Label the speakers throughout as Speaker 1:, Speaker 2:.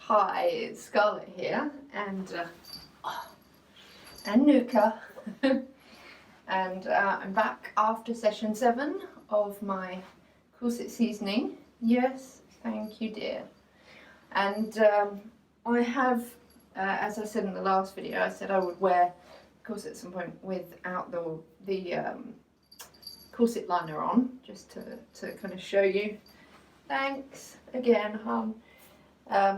Speaker 1: Hi, it's Scarlett here, and Nuka, and I'm back after session 7 of my corset seasoning. Yes, thank you, dear. And I have, as I said in the last video, I said I would wear corset at some point without the corset liner on, just to kind of show you. Thanks again, hon.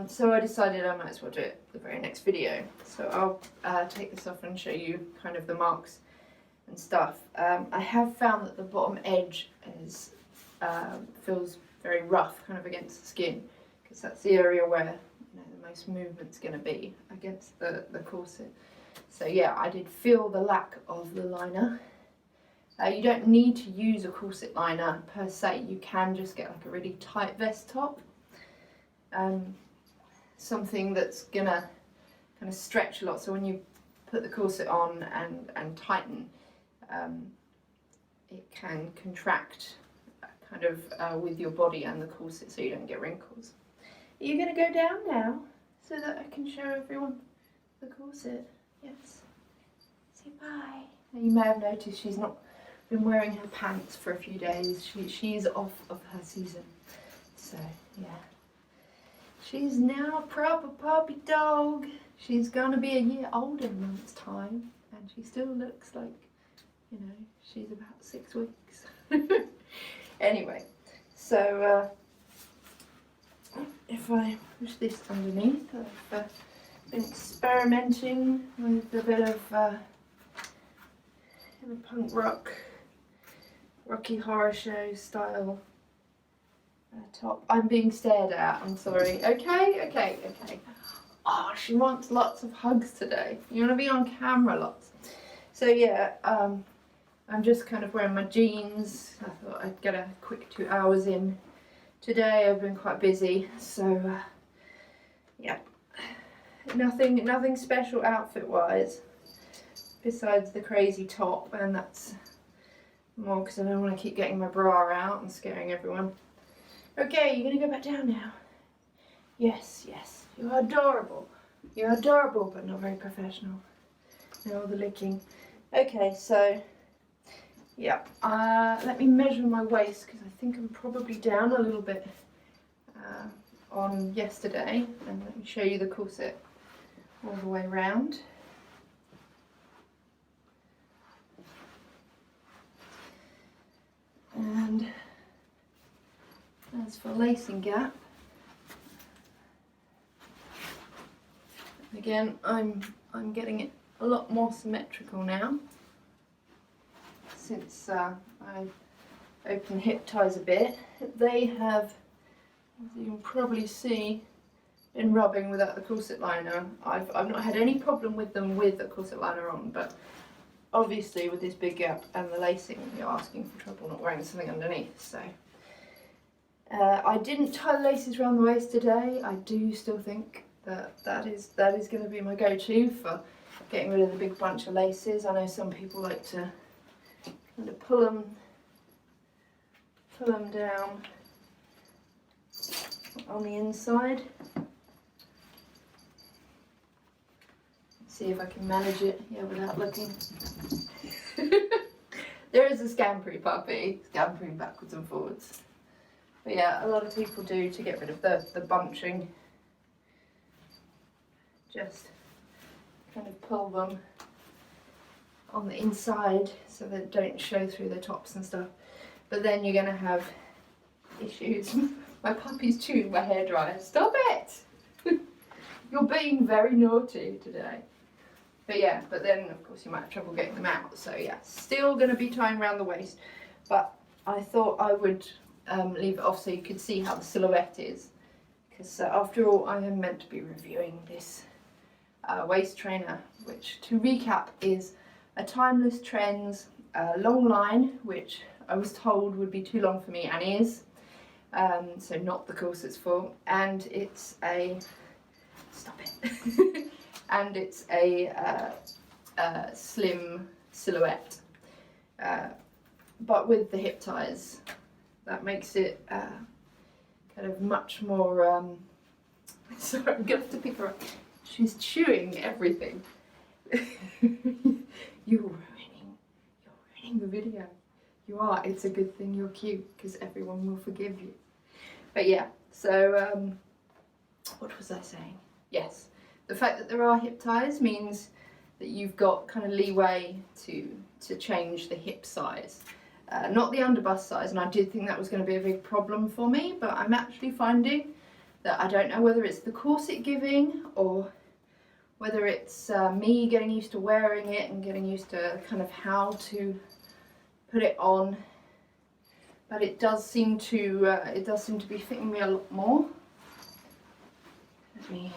Speaker 1: So I decided I might as well do it the very next video. So I'll take this off and show you kind of the marks and stuff. I have found that the bottom edge feels very rough kind of against the skin, because that's the area where the most movement's going to be against the corset. So yeah, I did feel the lack of the liner. You don't need to use a corset liner per se. You can just get like a really tight vest top. Something that's gonna kind of stretch a lot, so when you put the corset on and tighten, it can contract kind of with your body and the corset, so you don't get wrinkles. Are you gonna go down now so that I can show everyone the corset? Yes. Say bye. Now, you may have noticed she's not been wearing her pants for a few days. She's off of her season, so yeah. She's now a proper puppy dog. She's gonna be a year older in a month's time, and she still looks like, she's about 6 weeks. Anyway, so if I push this underneath, I've been experimenting with a bit of punk rock, Rocky Horror Show style top. I'm being stared at, I'm sorry. Okay. Oh, she wants lots of hugs today. You want to be on camera lots. So yeah, I'm just kind of wearing my jeans. I thought I'd get a quick 2 hours in today. I've been quite busy, so yeah. Nothing special outfit wise, besides the crazy top, and that's more because I don't want to keep getting my bra out and scaring everyone. Okay, you're going to go back down now. Yes, you are adorable. You're adorable, but not very professional. And all the licking. Okay, so, yeah. Let me measure my waist, because I think I'm probably down a little bit on yesterday. And let me show you the corset all the way around. And as for lacing gap, again, I'm getting it a lot more symmetrical now, since I opened hip ties a bit. They have, as you can probably see, been rubbing without the corset liner. I've not had any problem with them with the corset liner on, but obviously with this big gap and the lacing, you're asking for trouble not wearing something underneath. So I didn't tie the laces around the waist today. I do still think that is going to be my go-to for getting rid of the big bunch of laces. I know some people like to kind of pull them down on the inside. See if I can manage it without looking. There is a scampery puppy, scampering backwards and forwards. But yeah, a lot of people do to get rid of the bunching. Just kind of pull them on the inside so they don't show through the tops and stuff. But then you're going to have issues. My puppy's chewing my hairdryer. Stop it! You're being very naughty today. But yeah, but then of course you might have trouble getting them out. So yeah, still going to be tying around the waist. But I thought I would leave it off so you could see how the silhouette is, because after all, I am meant to be reviewing this waist trainer, which, to recap, is a Timeless Trends long line, which I was told would be too long for me, and is, so not the corset's fault. And it's a and it's a slim silhouette, but with the hip ties. That makes it kind of much more Sorry, I'm gonna have to pick her up. She's chewing everything. You're ruining the video. You are. It's a good thing you're cute, because everyone will forgive you. But yeah, so what was I saying? Yes, the fact that there are hip ties means that you've got kind of leeway to change the hip size. Not the underbust size, and I did think that was going to be a big problem for me, but I'm actually finding that I don't know whether it's the corset giving or whether it's me getting used to wearing it and getting used to kind of how to put it on, but it does seem to be fitting me a lot more. Let me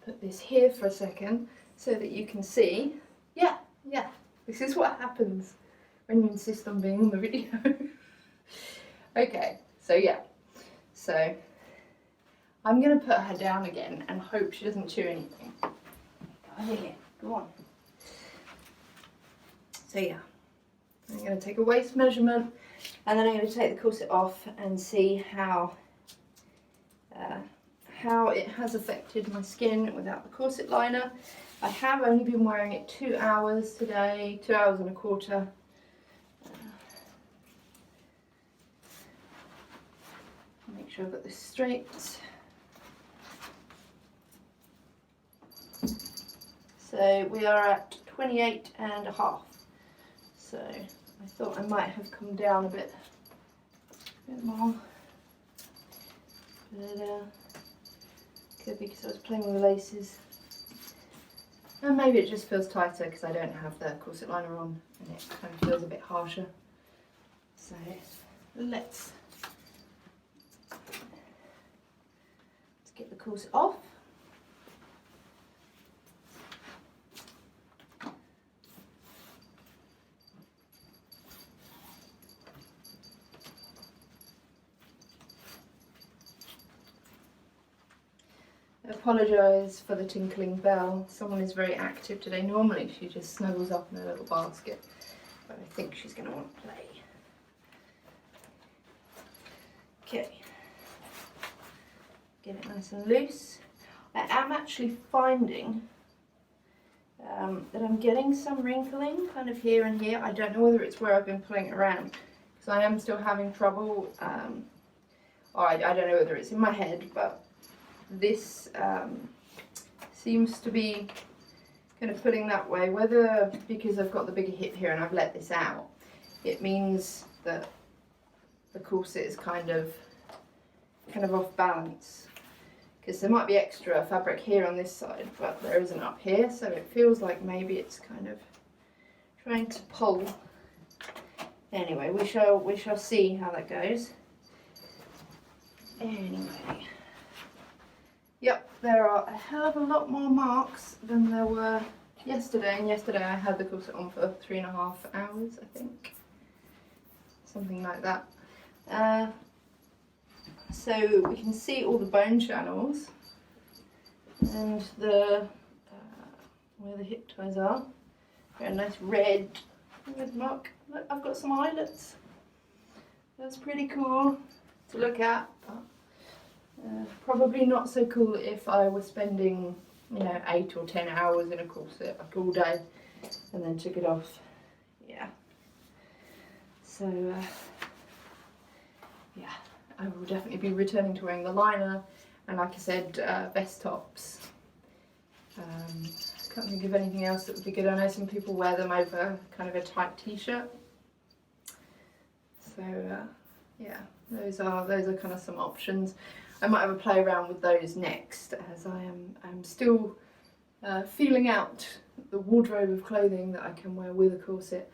Speaker 1: put this here for a second so that you can see. Yeah, this is what happens when you insist on being on the video. Okay, so yeah, so I'm gonna put her down again and hope she doesn't chew anything. Go on. So yeah, I'm gonna take a waist measurement and then I'm gonna take the corset off and see how it has affected my skin without the corset liner. I have only been wearing it 2 hours today, 2 hours and a quarter. Make sure I've got this straight. So we are at 28.5. So I thought I might have come down a bit more. But could be because I was playing with the laces. And maybe it just feels tighter because I don't have the corset liner on and it kind of feels a bit harsher. So let's get the corset off. I apologise for the tinkling bell. Someone is very active today. Normally she just snuggles up in a little basket, but I think she's going to want to play. Okay, get it nice and loose. I am actually finding that I'm getting some wrinkling kind of here and here. I don't know whether it's where I've been pulling it around, because I am still having trouble, or I don't know whether it's in my head, but this seems to be kind of pulling that way. Whether because I've got the bigger hip here and I've let this out, it means that the corset is kind of off balance, because there might be extra fabric here on this side but there isn't up here, so it feels like maybe it's kind of trying to pull. Anyway, we shall see how that goes. Anyway, yep, there are a hell of a lot more marks than there were yesterday, and yesterday I had the corset on for 3.5 hours, I think, something like that. So we can see all the bone channels and the where the hip ties are. Got a nice red mark. Look, I've got some eyelets. That's pretty cool to look at. Probably not so cool if I was spending, 8 or 10 hours in a corset like all day and then took it off. Yeah. So yeah, I will definitely be returning to wearing the liner, and like I said, vest tops. I can't think of anything else that would be good. I know some people wear them over kind of a tight t-shirt. So yeah, those are kind of some options. I might have a play around with those next, as I'm still feeling out the wardrobe of clothing that I can wear with a corset.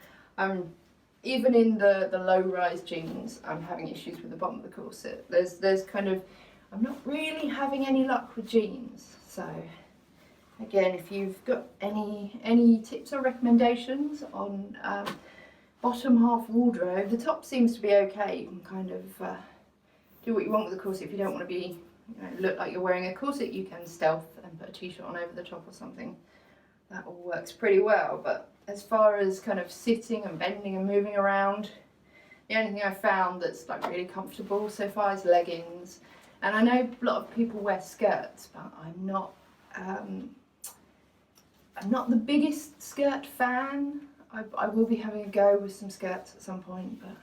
Speaker 1: Even in the low-rise jeans, I'm having issues with the bottom of the corset. There's kind of, I'm not really having any luck with jeans. So again, if you've got any tips or recommendations on bottom half wardrobe, the top seems to be okay. You can kind of do what you want with the corset. If you don't want to be, look like you're wearing a corset, you can stealth and put a t-shirt on over the top or something. That all works pretty well. But as far as kind of sitting and bending and moving around, the only thing I've found that's like really comfortable so far is leggings And I know a lot of people wear skirts, but I'm not the biggest skirt fan. I will be having a go with some skirts at some point, but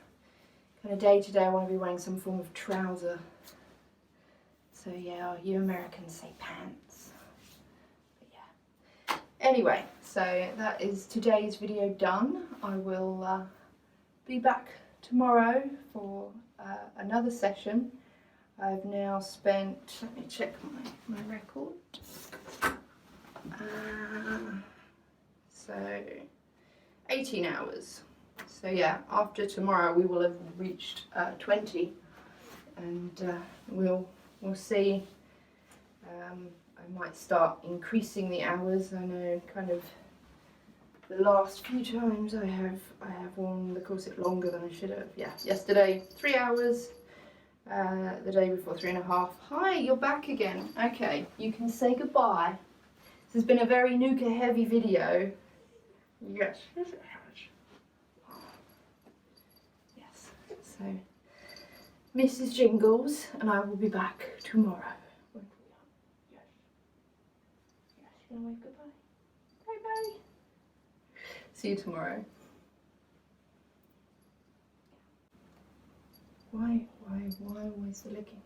Speaker 1: kind of day to day I want to be wearing some form of trouser. So yeah, you Americans say pants. But yeah. Anyway, so that is today's video done. I will be back tomorrow for another session. I've now spent, let me check my record. So 18 hours. So yeah, after tomorrow we will have reached 20, and we'll see. I might start increasing the hours. I know kind of the last few times I have worn the corset longer than I should have. Yeah, yesterday 3 hours, the day before 3.5. Hi, you're back again. Okay, you can say goodbye. This has been a very Nuka heavy video. Yes, yes it has. Yes, so Mrs. Jingles and I will be back tomorrow. Yes. Yes, you gonna wave goodbye? Bye bye. See you tomorrow. Why always the licking?